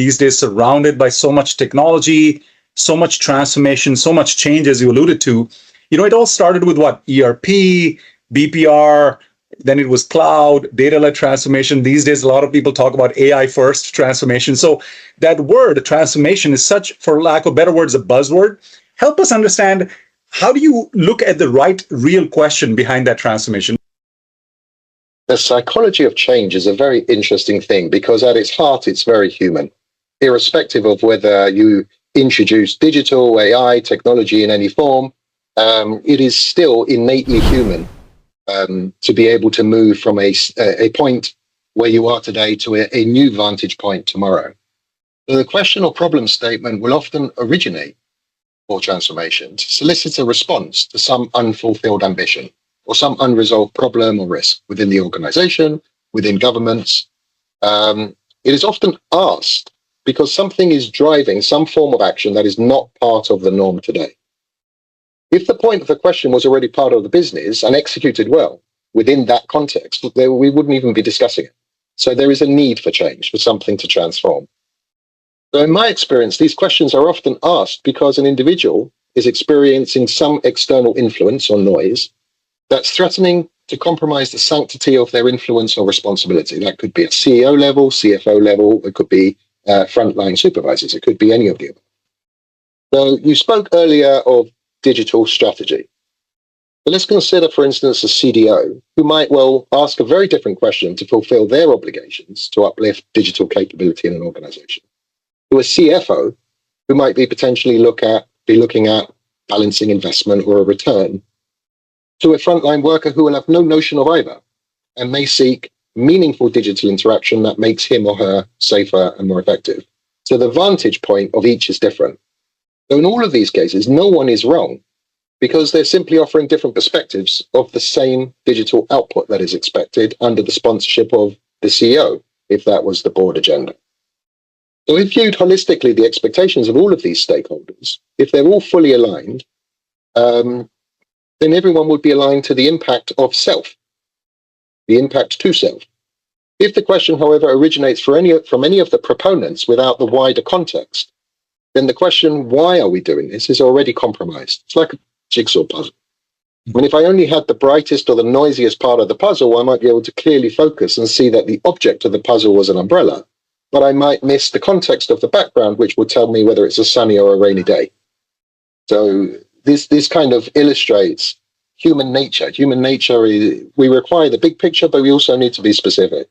these days surrounded by so much technology, so much transformation, so much change, as you alluded to. It all started with what? ERP, BPR, then it was cloud, data-led transformation. These days, a lot of people talk about AI-first transformation. So that word, transformation, is such, for lack of better words, a buzzword. Help us understand, how do you look at the right, real question behind that transformation? The psychology of change is a very interesting thing because at its heart, it's very human. Irrespective of whether you introduce digital, AI, technology in any form, it is still innately human to be able to move from a point where you are today to a new vantage point tomorrow. So the question or problem statement will often originate for transformation to solicit a response to some unfulfilled ambition or some unresolved problem or risk within the organization, within governments. It is often asked because something is driving some form of action that is not part of the norm today. If the point of the question was already part of the business and executed well within that context, we wouldn't even be discussing it. So there is a need for change, for something to transform. So in my experience, these questions are often asked because an individual is experiencing some external influence or noise that's threatening to compromise the sanctity of their influence or responsibility. That could be at CEO level, CFO level, it could be frontline supervisors, it could be any of the above. So you spoke earlier of digital strategy. But let's consider, for instance, a CDO who might well ask a very different question to fulfill their obligations to uplift digital capability in an organization, to a CFO who might be potentially looking at balancing investment or a return, to a frontline worker who will have no notion of either and may seek meaningful digital interaction that makes him or her safer and more effective. So the vantage point of each is different. So in all of these cases, no one is wrong because they're simply offering different perspectives of the same digital output that is expected under the sponsorship of the CEO, if that was the board agenda. So if viewed holistically, the expectations of all of these stakeholders, if they're all fully aligned, then everyone would be aligned to the impact of self, the impact to self. If the question, however, originates from any of the proponents without the wider context, then the question, why are we doing this, is already compromised. It's like a jigsaw puzzle. I mean, if I only had the brightest or the noisiest part of the puzzle, I might be able to clearly focus and see that the object of the puzzle was an umbrella, but I might miss the context of the background, which will tell me whether it's a sunny or a rainy day. So this kind of illustrates human nature. Human nature is, we require the big picture, but we also need to be specific.